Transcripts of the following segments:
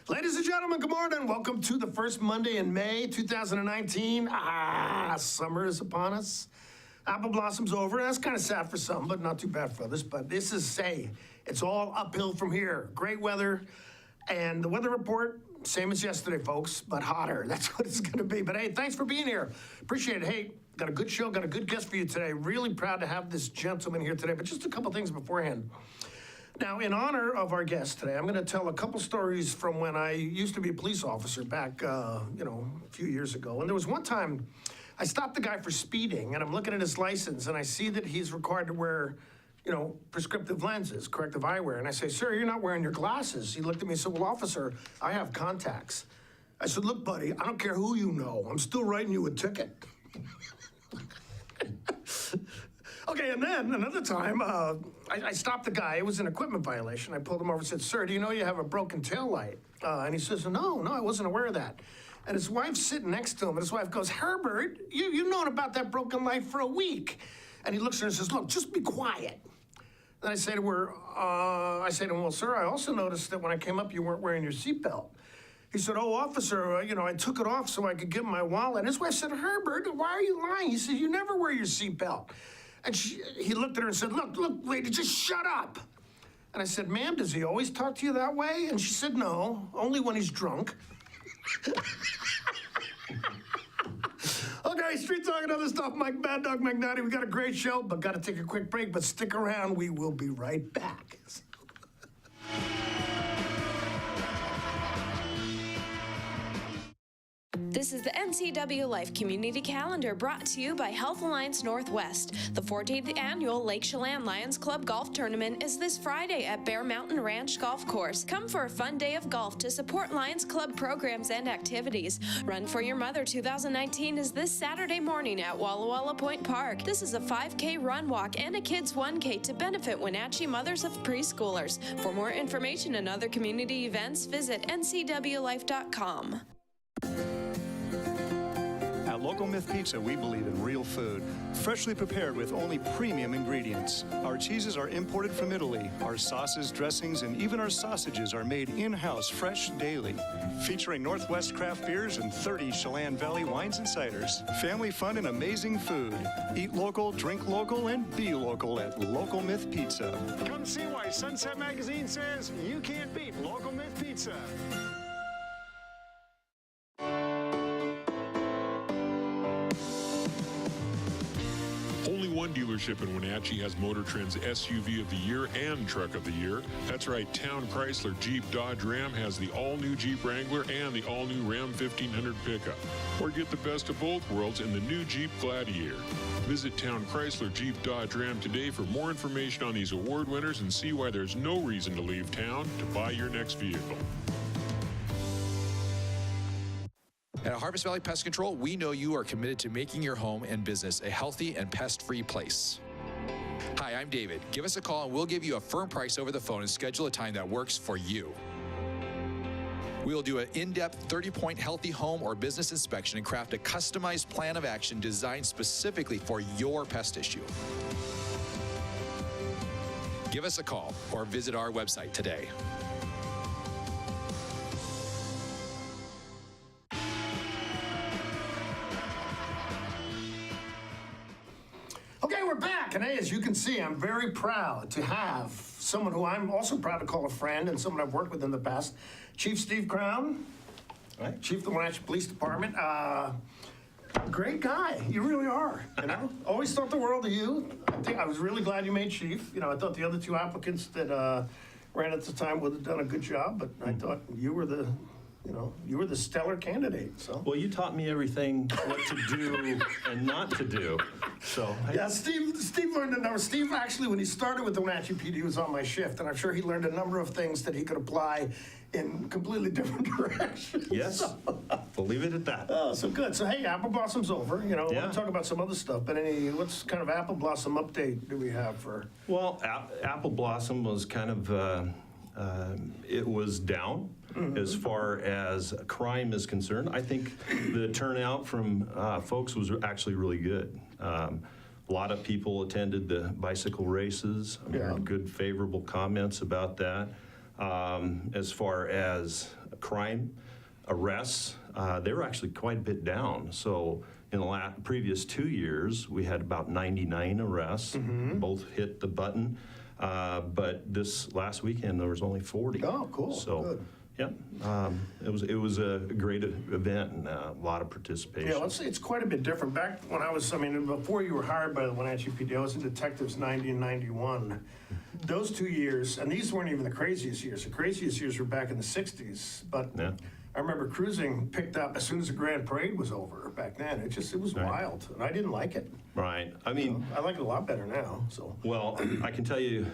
Ladies and gentlemen, good morning. Welcome to the first Monday in May 2019. Summer is upon us. Apple blossom's over. That's kind of sad for some, but not too bad for others. But this is, it's all uphill from here. Great weather. And the weather report, same as yesterday, folks, but hotter. That's what it's going to be. But hey, thanks for being here. Appreciate it. Hey, got a good show, got a good guest for you today. Really proud to have this gentleman here today. But just a couple things beforehand. Now, in honor of our guest today, I'm going to tell a couple stories from when I used to be a police officer back, a few years ago. And there was one time I stopped the guy for speeding, and I'm looking at his license, and I see that he's required to wear, prescriptive lenses, corrective eyewear. And I say, sir, you're not wearing your glasses. He looked at me and said, well, officer, I have contacts. I said, look, buddy, I don't care who you know. I'm still writing you a ticket. Okay, and then another time, I stopped the guy. It was an equipment violation. I pulled him over and said, sir, do you know you have a broken taillight? And he says, no, I wasn't aware of that. And his wife's sitting next to him, and his wife goes, Herbert, you've known about that broken light for a week. And he looks at her and says, look, just be quiet. And I say to her, him, well, sir, I also noticed that when I came up, you weren't wearing your seatbelt. He said, oh, officer, I took it off so I could give him my wallet. And his wife said, Herbert, why are you lying? He said, you never wear your seatbelt. And he looked at her and said, look, lady, just shut up. And I said, ma'am, does he always talk to you that way? And she said, no, only when he's drunk. Okay, Street Talk and other stuff. Maddog Magnotti. We got a great show, but got to take a quick break. But stick around. We will be right back. This is the NCW Life Community Calendar brought to you by Health Alliance Northwest. The 14th annual Lake Chelan Lions Club Golf Tournament is this Friday at Bear Mountain Ranch Golf Course. Come for a fun day of golf to support Lions Club programs and activities. Run for Your Mother 2019 is this Saturday morning at Walla Walla Point Park. This is a 5K run walk and a kids 1K to benefit Wenatchee mothers of preschoolers. For more information and other community events, visit ncwlife.com. At Local Myth Pizza, we believe in real food, freshly prepared with only premium ingredients. Our cheeses are imported from Italy. Our sauces, dressings, and even our sausages are made in-house, fresh daily. Featuring Northwest craft beers and 30 Chelan Valley wines and ciders. Family fun and amazing food. Eat local, drink local, and be local at Local Myth Pizza. Come see why Sunset Magazine says you can't beat Local Myth Pizza. Only one dealership in Wenatchee has Motor Trend's SUV of the Year and Truck of the Year. That's right, Town Chrysler Jeep Dodge Ram has the all-new Jeep Wrangler and the all-new Ram 1500 pickup. Or get the best of both worlds in the new Jeep Gladiator. Visit Town Chrysler Jeep Dodge Ram today for more information on these award winners and see why there's no reason to leave town to buy your next vehicle. At Harvest Valley Pest Control, we know you are committed to making your home and business a healthy and pest-free place. Hi, I'm David. Give us a call and we'll give you a firm price over the phone and schedule a time that works for you. We will do an in-depth 30-point healthy home or business inspection and craft a customized plan of action designed specifically for your pest issue. Give us a call or visit our website today. Okay, we're back, and hey, as you can see, I'm very proud to have someone who I'm also proud to call a friend and someone I've worked with in the past, Chief Steve Crown, right? Chief of the Wenatchee Police Department. Great guy, you really are, Always thought the world of you. I was really glad you made chief. I thought the other two applicants that ran at the time would have done a good job, but I thought you were the you were the stellar candidate. So. Well, you taught me everything what to do and not to do. So. Yeah, Steve learned a number. Steve actually, when he started with the Wenatchee PD, was on my shift, and I'm sure he learned a number of things that he could apply in completely different directions. Yes, we'll leave it at that. Oh, so good. So hey, Apple Blossom's over. I want to talk about some other stuff, but what's kind of Apple Blossom update do we have for? Well, Apple Blossom was kind of it was down as far as crime is concerned. I think the turnout from folks was actually really good. A lot of people attended the bicycle races. I heard good, favorable comments about that. As far as crime, arrests, they were actually quite a bit down. So in the previous 2 years, we had about 99 arrests. Both hit the button. But this last weekend, there was only 40. Oh, cool. So, good. yeah, it was a great event and a lot of participation. Yeah, let's say it's quite a bit different. Back when I was, before you were hired by the Wenatchee PD, I was in detectives 90 and 91. Those 2 years, and these weren't even the craziest years. The craziest years were back in the 60s. But Yeah. I remember cruising picked up as soon as the Grand Parade was over back then. It was wild, and I didn't like it. Right. I mean, I like it a lot better now, so. well, I can tell you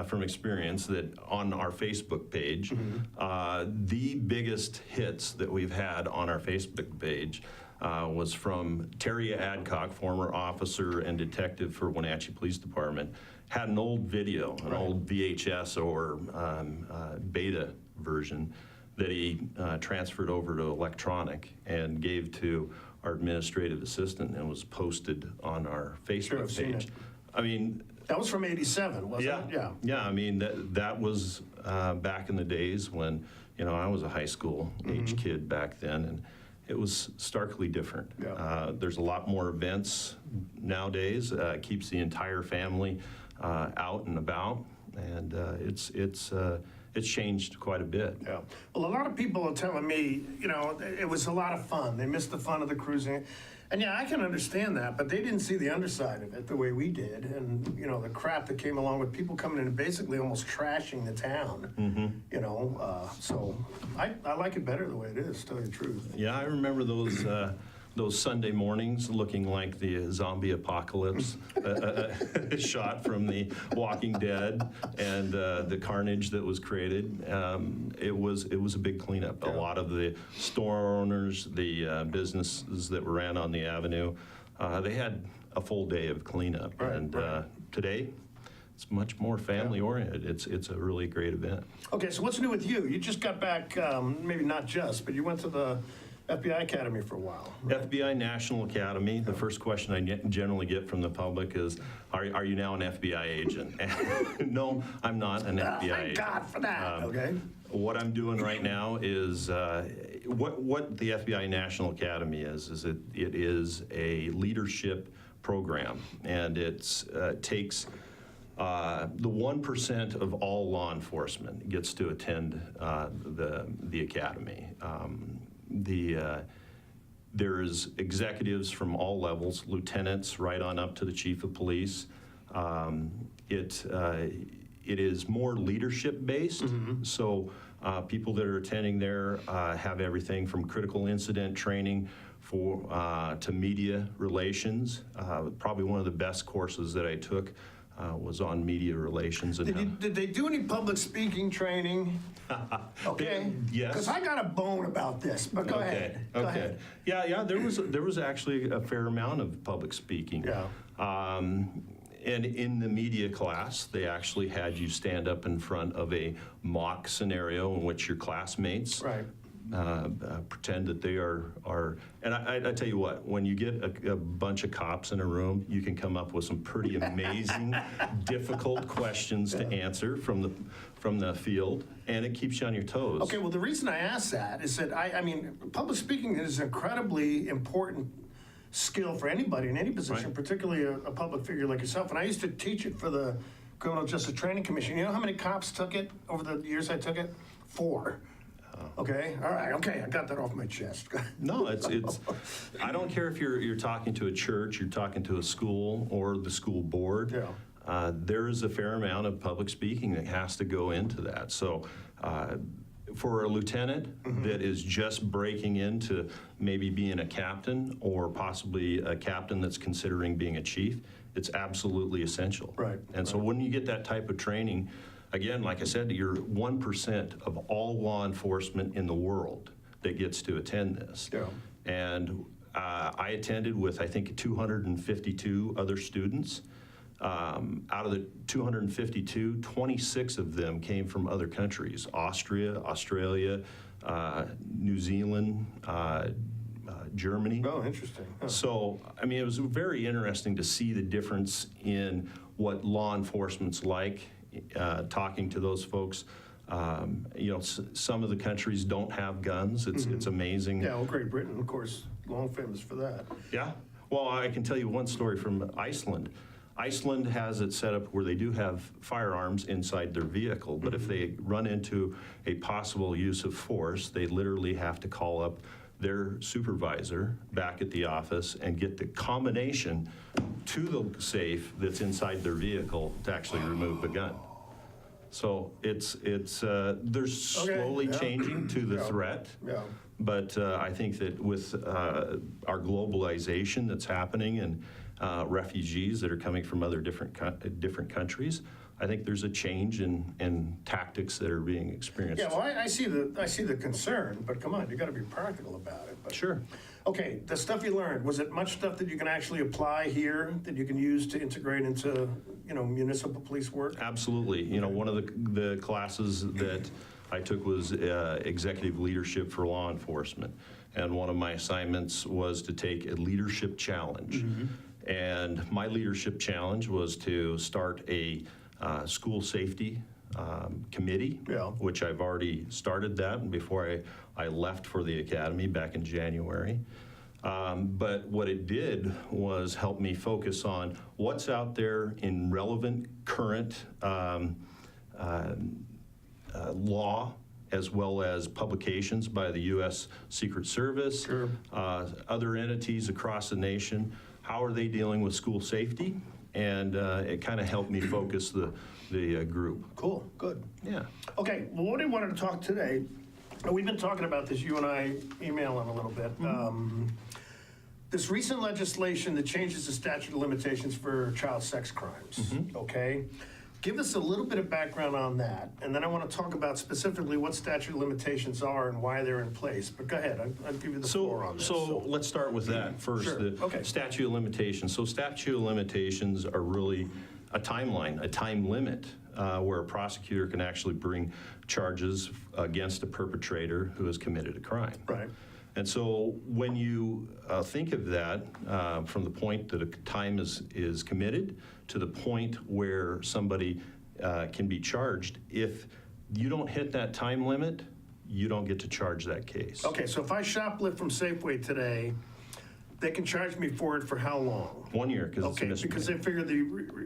from experience that on our Facebook page, the biggest hits that we've had on our Facebook page was from Terry Adcock, former officer and detective for Wenatchee Police Department, had an old video, an old VHS or beta version that he transferred over to electronic and gave to our administrative assistant and was posted on our Facebook I've seen page. it. I mean, That was from 87, wasn't it? yeah. I mean, that was back in the days when, I was a high school age kid back then, and it was starkly different. Yeah. There's a lot more events nowadays. Keeps the entire family out and about, and it's changed quite a bit. Yeah. Well, a lot of people are telling me, it was a lot of fun. They missed the fun of the cruising. And yeah, I can understand that, but they didn't see the underside of it the way we did. And, the crap that came along with people coming in and basically almost trashing the town. So I like it better the way it is, to tell you the truth. Yeah, I remember those Sunday mornings looking like the zombie apocalypse shot from The Walking Dead and the carnage that was created. It was a big cleanup. A lot of the store owners, the businesses that ran on the avenue, they had a full day of cleanup. And today, it's much more family oriented. It's a really great event. Okay, so what's new with you? You just got back, maybe not just, but you went to the FBI Academy for a while. Right? FBI National Academy. The first question I generally get from the public is, are you now an FBI agent? No, I'm not an FBI Thank agent. God for that, okay? What I'm doing right now is, what the FBI National Academy is it is a leadership program, and it takes the 1% of all law enforcement gets to attend the academy. There's executives from all levels, lieutenants right on up to the chief of police. It is more leadership based, so people that are attending there have everything from critical incident training to media relations. Probably one of the best courses that I took was on media relations. And Did they do any public speaking training? Okay. Yes. Because I got a bone about this, but go ahead. Go ahead. Yeah. There was actually a fair amount of public speaking. Yeah. And in the media class, they actually had you stand up in front of a mock scenario in which your classmates pretend that they are. And I tell you what, when you get a bunch of cops in a room, you can come up with some pretty amazing, difficult questions to answer from the field, and it keeps you on your toes. Okay, well, the reason I ask that is that, I mean, public speaking is an incredibly important skill for anybody in any position, Right. particularly a public figure like yourself. And I used to teach it for the Criminal Justice Training Commission. You know how many cops took it over the years I took it? 4. Okay, all right, okay, I got that off my chest. No, it's. I don't care if you're talking to a church, you're talking to a school, or the school board. Yeah. There is a fair amount of public speaking that has to go into that. So, for a lieutenant that is just breaking into maybe being a captain, or possibly a captain that's considering being a chief, it's absolutely essential. Right. And so when you get that type of training, again, like I said, you're 1% of all law enforcement in the world that gets to attend this. Yeah. And I attended with, I think, 252 other students. Out of the 252, 26 of them came from other countries: Austria, Australia, New Zealand, Germany. Oh, interesting. Huh. So, I mean, it was very interesting to see the difference in what law enforcement's like, talking to those folks. You know, some of the countries don't have guns. It's amazing. Yeah, well, Great Britain, of course, long famous for that. Yeah. Well, I can tell you one story from Iceland. Iceland has it set up where they do have firearms inside their vehicle, but if they run into a possible use of force, they literally have to call up their supervisor back at the office and get the combination to the safe that's inside their vehicle to actually remove the gun. So they're slowly changing to the threat. Yeah. But I think that with our globalization that's happening and refugees that are coming from other different countries, I think there's a change in tactics that are being experienced. Yeah, well, I see the concern, but come on, you got to be practical about it. But, Sure. Okay, the stuff you learned, was it much stuff that you can actually apply here that you can use to integrate into, you know, municipal police work? Absolutely. You know, one of the classes that I took was executive leadership for law enforcement, and one of my assignments was to take a leadership challenge. And my leadership challenge was to start a school safety committee, which I've already started that before I left for the academy back in January. But what it did was help me focus on what's out there in relevant current law, as well as publications by the U.S. Secret Service, other entities across the nation. How are they dealing with school safety? And it kind of helped me focus the group. Cool, good. Yeah. Okay, well, what I wanted to talk today, and we've been talking about this, you and I emailing a little bit. This recent legislation that changes the statute of limitations for child sex crimes, okay? Give us a little bit of background on that, and then I want to talk about specifically what statute of limitations are and why they're in place. But go ahead, I'll give you the floor on this. So let's start with that first, Sure. the Okay. statute of limitations. So statute of limitations are really a timeline, a time limit, where a prosecutor can actually bring charges against a perpetrator who has committed a crime. Right. And so when you think of that, from the point that a time is committed to the point where somebody can be charged, if you don't hit that time limit, you don't get to charge that case. Okay, so if I shoplift from Safeway today, they can charge me for it for how long? 1 year, because it's a Okay, misdemeanor. because they figure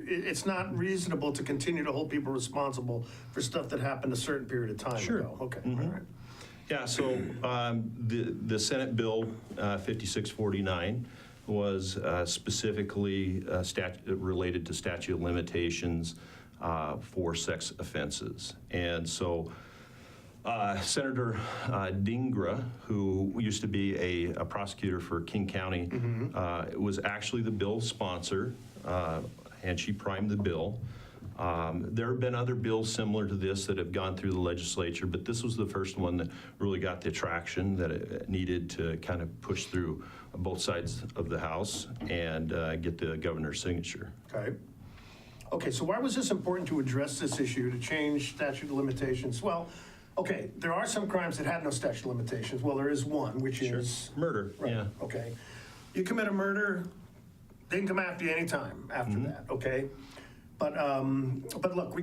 it's not reasonable to continue to hold people responsible for stuff that happened a certain period of time ago. Okay, all right. Yeah, so the Senate Bill 5649 was specifically related to statute of limitations for sex offenses. And so Senator Dingra, who used to be a prosecutor for King County, was actually the bill's sponsor, and she primed the bill. There have been other bills similar to this that have gone through the legislature, but this was the first one that really got the traction that it needed to kind of push through both sides of the House and get the governor's signature. Okay. Okay, so why was this important to address this issue, to change statute of limitations? Well, okay, there are some crimes that had no statute of limitations. Well, there is one, which is... Murder, Right, yeah. okay. You commit a murder, they can come after you anytime after that, okay? But look, we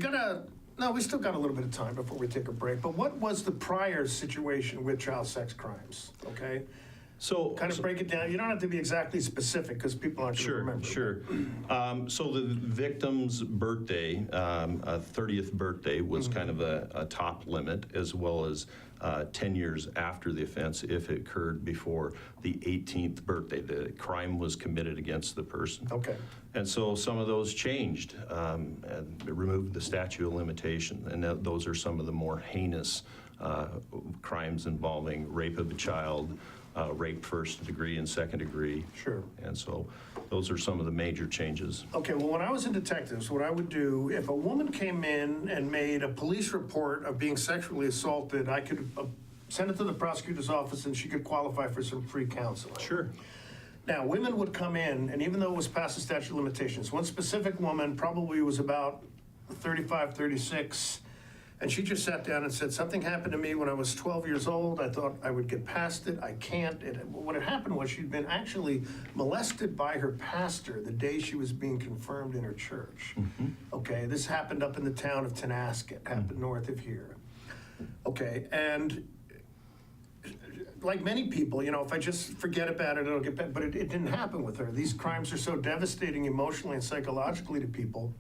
still got a little bit of time before we take a break. But what was the prior situation with child sex crimes, okay? So Kind of break it down. You don't have to be exactly specific because people aren't going to remember. Sure. So the victim's birthday, 30th birthday, was kind of a top limit, as well as 10 years after the offense if it occurred before the 18th birthday. The crime was committed against the person. Okay. And so some of those changed and removed the statute of limitation. And those are some of the more heinous crimes involving rape of a child, rape first degree and second degree. Sure. And so those are some of the major changes. Okay, well, when I was in detectives, what I would do, if a woman came in and made a police report of being sexually assaulted, I could send it to the prosecutor's office and she could qualify for some free counseling. Sure. Now, women would come in, and even though it was past the statute of limitations, one specific woman probably was about 35, 36, and she just sat down and said, something happened to me when I was 12 years old. I thought I would get past it. I can't. What had happened was she'd been actually molested by her pastor the day she was being confirmed in her church. Okay, this happened up in the town of Tenasket, happened north of here. Okay, and like many people, you know, if I just forget about it, it'll get better. But it didn't happen with her. These crimes are so devastating emotionally and psychologically to people.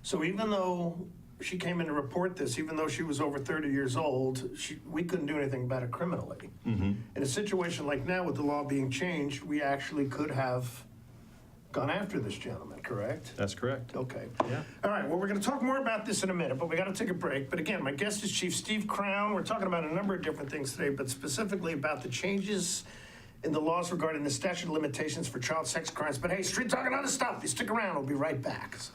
So even though she came in to report this, even though she was over 30 years old, we couldn't do anything about it criminally. In a situation like now with the law being changed, we actually could have gone after this gentleman, correct? That's correct. Okay. Yeah. All right, well, we're going to talk more about this in a minute, but we got to take a break. But again, my guest is Chief Steve Crown. We're talking about a number of different things today, but specifically about the changes in the laws regarding the statute of limitations for child sex crimes. But hey, street talk and other stuff. You stick around, we'll be right back. So.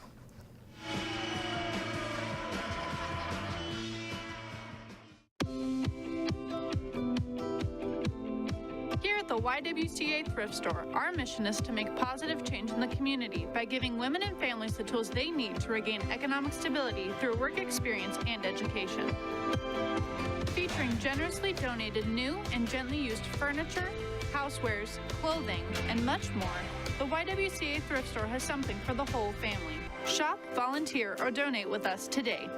Here at the YWCA Thrift Store, our mission is to make positive change in the community by giving women and families the tools they need to regain economic stability through work experience and education. Featuring generously donated new and gently used furniture, housewares, clothing, and much more, the YWCA Thrift Store has something for the whole family. Shop, volunteer, or donate with us today.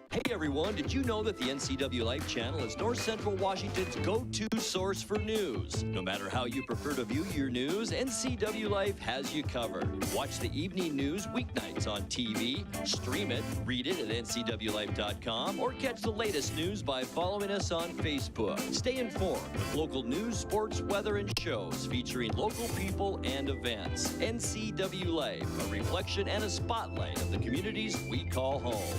Hey everyone, did you know that the NCW Life channel is North Central Washington's go-to source for news? No matter how you prefer to view your news, NCW Life has you covered. Watch the evening news weeknights on TV, stream it, read it at ncwlife.com, or catch the latest news by following us on Facebook. Stay informed with local news, sports, weather, and shows featuring local people and events. NCW Life, a reflection and a spotlight of the communities we call home.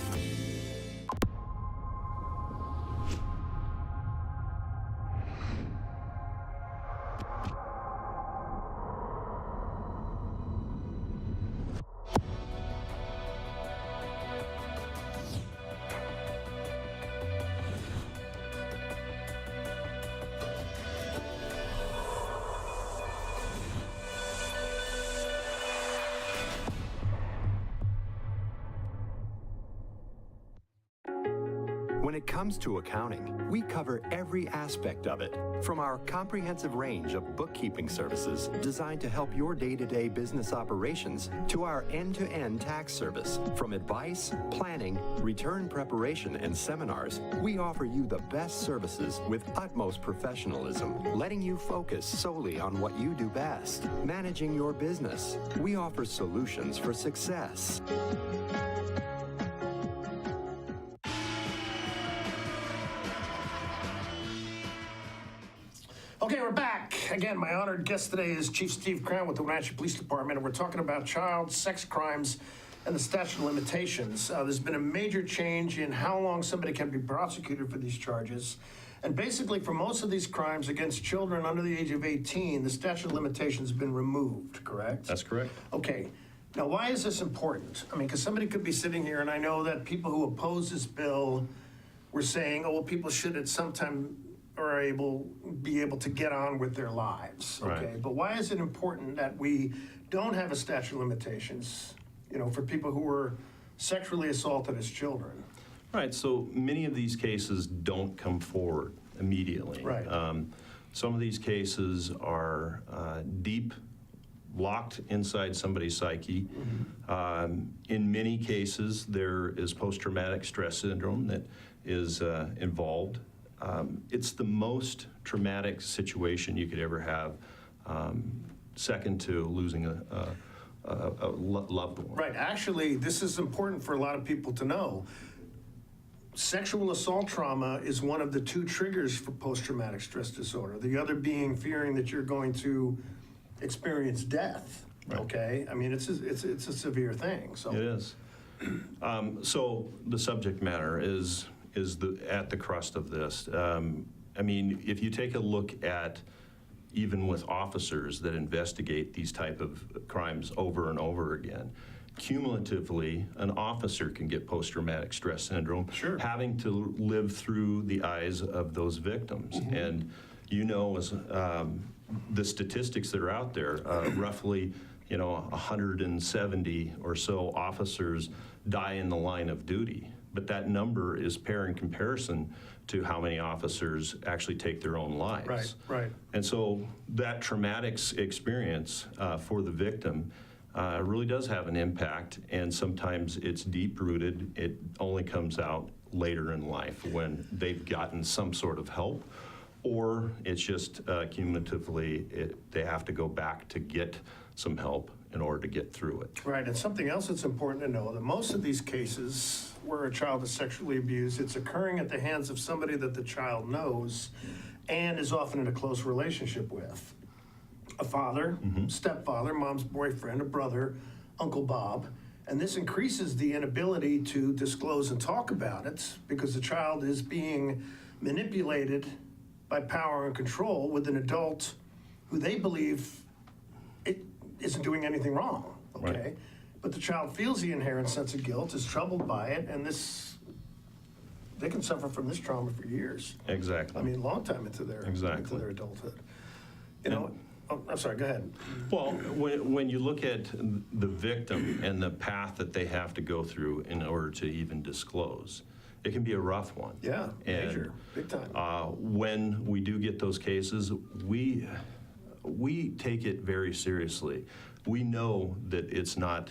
When it comes to accounting, we cover every aspect of it, from our comprehensive range of bookkeeping services designed to help your day-to-day business operations to our end-to-end tax service. From advice, planning, return preparation, and seminars, we offer you the best services with utmost professionalism, letting you focus solely on what you do best, managing your business. We offer solutions for success. Okay, we're back. Again, my honored guest today is Chief Steve Crown with the Wenatchee Police Department, and we're talking about child sex crimes and the statute of limitations. There's been a major change in how long somebody can be prosecuted for these charges. And basically, for most of these crimes against children under the age of 18, the statute of limitations has been removed, correct? That's correct. Okay. Now, why is this important? I mean, because somebody could be sitting here, and I know that people who oppose this bill were saying, oh, well, people should at some time are be able to get on with their lives, okay? Right. But why is it important that we don't have a statute of limitations, you know, for people who were sexually assaulted as children? Right, so many of these cases don't come forward immediately. Right. Some of these cases are deep, locked inside somebody's psyche. In many cases, there is post-traumatic stress syndrome that is involved. It's the most traumatic situation you could ever have, second to losing a loved one. Right, actually, this is important for a lot of people to know. Sexual assault trauma is one of the two triggers for post-traumatic stress disorder. The other being fearing that you're going to experience death, Right. okay? I mean, it's a severe thing, so. It is. So the subject matter is at the crust of this. I mean, if you take a look at even with officers that investigate these type of crimes over and over again, cumulatively, an officer can get post-traumatic stress syndrome, Sure. having to live through the eyes of those victims. And you know, as the statistics that are out there, roughly, 170 or so officers die in the line of duty. But that number is paired in comparison to how many officers actually take their own lives. Right, right. And so that traumatic experience for the victim really does have an impact, and sometimes it's deep-rooted. It only comes out later in life when they've gotten some sort of help, or it's just cumulatively, they have to go back to get some help in order to get through it. Right, and something else that's important to know, that most of these cases where a child is sexually abused, it's occurring at the hands of somebody that the child knows and is often in a close relationship with. A father, stepfather, mom's boyfriend, a brother, Uncle Bob, and this increases the inability to disclose and talk about it because the child is being manipulated by power and control with an adult who they believe it isn't doing anything wrong, okay? Right. But the child feels the inherent sense of guilt, is troubled by it, and they can suffer from this trauma for years. Exactly. I mean, long time into their adulthood. I'm sorry, go ahead. Well, when you look at the victim and the path that they have to go through in order to even disclose, it can be a rough one. Yeah, And, major, big time. When we do get those cases, we take it very seriously. We know that it's not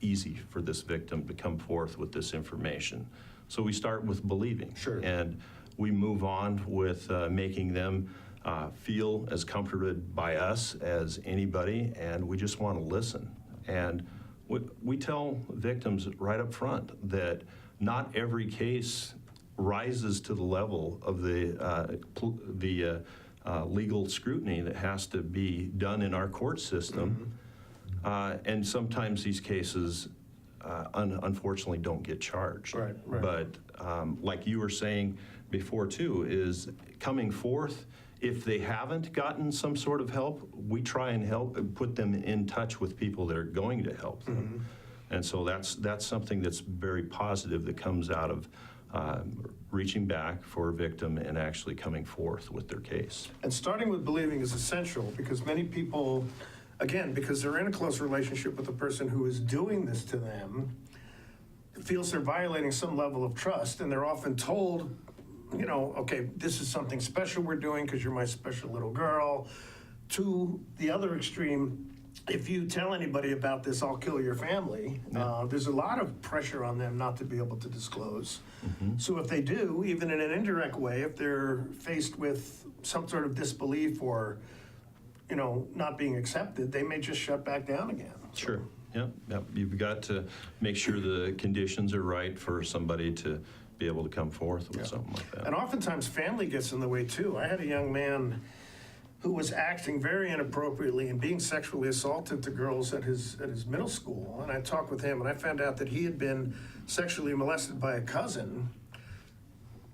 easy for this victim to come forth with this information. So we start with believing. Sure. And we move on with making them feel as comforted by us as anybody, and we just want to listen. And we tell victims right up front that not every case rises to the level of the legal scrutiny that has to be done in our court system. And sometimes these cases, unfortunately, don't get charged. Right. But like you were saying before too, is coming forth, if they haven't gotten some sort of help, we try and help and put them in touch with people that are going to help them. And so that's something that's very positive that comes out of reaching back for a victim and actually coming forth with their case. And starting with believing is essential because many people, again, because they're in a close relationship with the person who is doing this to them, feels they're violating some level of trust, and they're often told, okay, this is something special we're doing because you're my special little girl. To the other extreme, if you tell anybody about this, I'll kill your family. There's a lot of pressure on them not to be able to disclose. So if they do, even in an indirect way, if they're faced with some sort of disbelief or, not being accepted, they may just shut back down again. Sure. Yep. You've got to make sure the conditions are right for somebody to be able to come forth with something like that. And oftentimes family gets in the way too. I had a young man who was acting very inappropriately and being sexually assaulted to girls at his middle school. And I talked with him and I found out that he had been sexually molested by a cousin.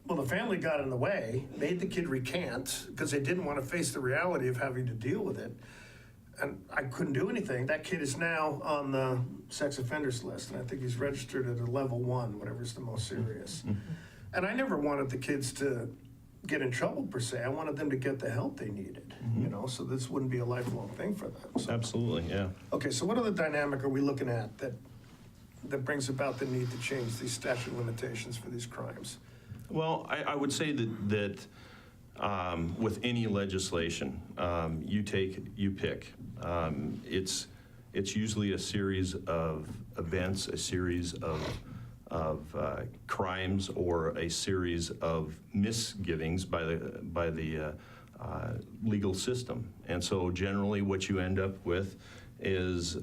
Well, the family got in the way, made the kid recant because they didn't want to face the reality of having to deal with it. And I couldn't do anything. That kid is now on the sex offenders list, and I think he's registered at a level 1, whatever's the most serious. And I never wanted the kids to get in trouble per se. I wanted them to get the help they needed, so this wouldn't be a lifelong thing for them. So. Absolutely, yeah. Okay, so what other dynamic are we looking at that brings about the need to change these statute of limitations for these crimes? Well, I would say that with any legislation, you pick. It's usually a series of events, a series of crimes, or a series of misgivings by the legal system. And so generally what you end up with is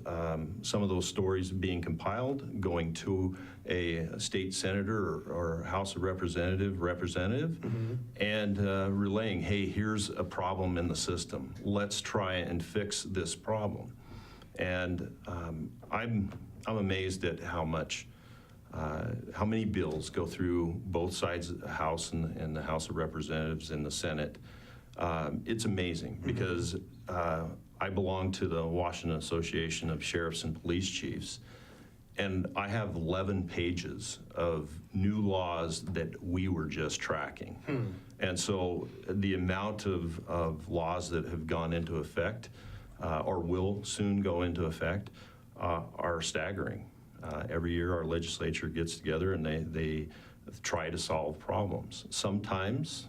some of those stories being compiled, going to a state senator or House of Representative, and relaying, hey, here's a problem in the system. Let's try and fix this problem. And I'm amazed at how many bills go through both sides of the House and the House of Representatives and the Senate. It's amazing because I belong to the Washington Association of Sheriffs and Police Chiefs, And I have 11 pages of new laws that we were just tracking. And so the amount of laws that have gone into effect or will soon go into effect are staggering. Every year our legislature gets together and they try to solve problems. Sometimes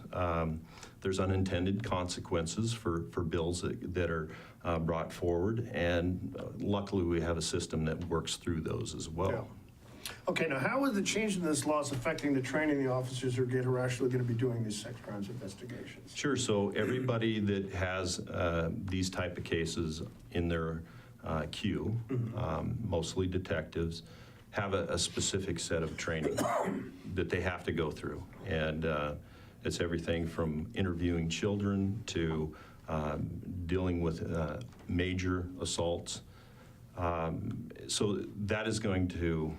there's unintended consequences for bills that are brought forward, and luckily we have a system that works through those as well. Yeah. Okay, now how is the change in this laws affecting the training the officers who are actually going to be doing these sex crimes investigations? Sure, so everybody that has these type of cases in their queue, mostly detectives, have a specific set of training that they have to go through. And it's everything from interviewing children to dealing with major assaults. So that is going to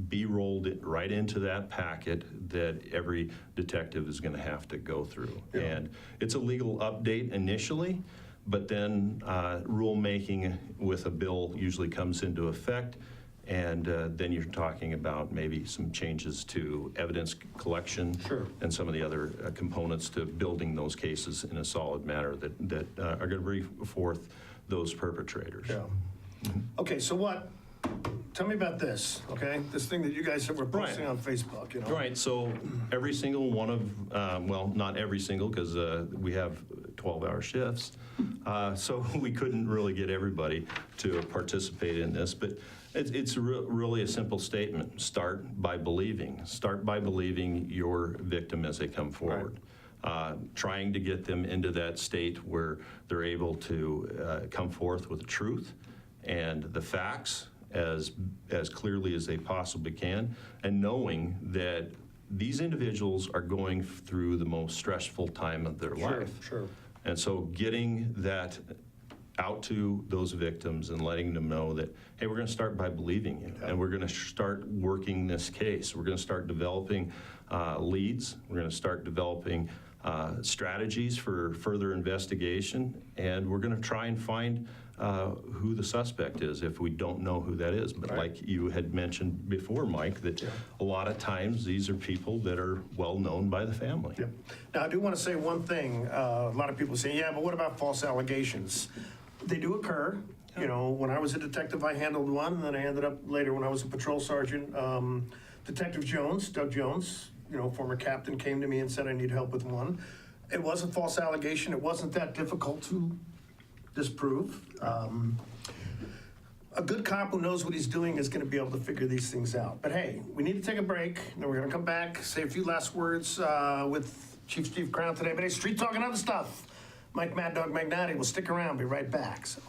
be rolled right into that packet that every detective is going to have to go through. Yeah. And it's a legal update initially, but then rulemaking with a bill usually comes into effect, and then you're talking about maybe some changes to evidence collection. Sure. And some of the other components to building those cases in a solid manner that are going to bring forth those perpetrators. Yeah. Okay, so what? Tell me about this, okay? This thing that you guys were posting on Facebook, you know? Right, so every single one of, well, not every single, because we have 12-hour shifts, so we couldn't really get everybody to participate in this, but it's really a simple statement. Start by believing. Start by believing your victim as they come forward. Right. Trying to get them into that state where they're able to come forth with the truth and the facts as clearly as they possibly can, and knowing that these individuals are going through the most stressful time of their life. Sure. And so getting that out to those victims and letting them know that, hey, we're going to start by believing you, and we're going to start working this case. We're going to start developing leads. We're going to start developing strategies for further investigation, and we're going to try and find who the suspect is if we don't know who that is. But like you had mentioned before, Mike, that a lot of times these are people that are well known by the family. Yep. Now, I do want to say one thing. A lot of people say, yeah, but what about false allegations? They do occur. You know, when I was a detective, I handled one, and then I ended up later when I was a patrol sergeant. Detective Jones, Doug Jones, you know, former captain, came to me and said I need help with one. It was a false allegation. It wasn't that difficult to disprove. A good cop who knows what he's doing is going to be able to figure these things out. But hey, we need to take a break. Then we're going to come back, say a few last words with Chief Steve Crown today. But hey, street talk and other stuff. Mike Maddog Magnotti will stick around. Be right back. So.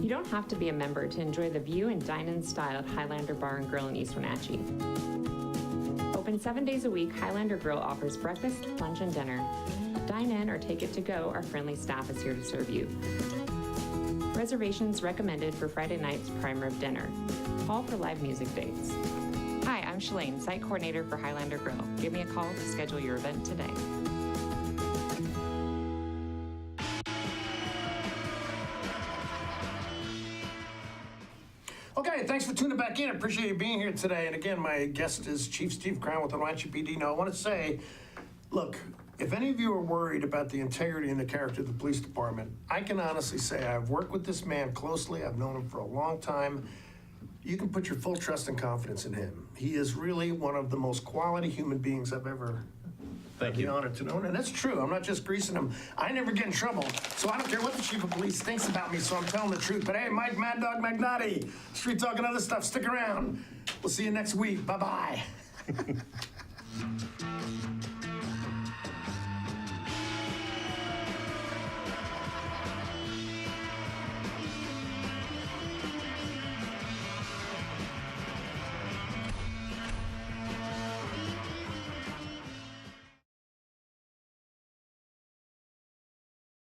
You don't have to be a member to enjoy the view and dine-in style at Highlander Bar and Grill in East Wenatchee. Open 7 days a week, Highlander Grill offers breakfast, lunch, and dinner. Dine in or take it to go, our friendly staff is here to serve you. Reservations recommended for Friday night's prime rib dinner. Call for live music dates. Hi, I'm Shalane, site coordinator for Highlander Grill. Give me a call to schedule your event today. Okay, thanks for tuning back in. I appreciate you being here today. And again, my guest is Chief Steve Crown with the Wenatchee PD. Now, I want to say, look, if any of you are worried about the integrity and the character of the police department, I can honestly say I've worked with this man closely. I've known him for a long time. You can put your full trust and confidence in him. He is really one of the most quality human beings I've ever had the honor to know. And that's true. I'm not just greasing him. I never get in trouble. So I don't care what the chief of police thinks about me, so I'm telling the truth. But hey, Mike Maddog Magnotti, street talk and other stuff, stick around. We'll see you next week. Bye-bye.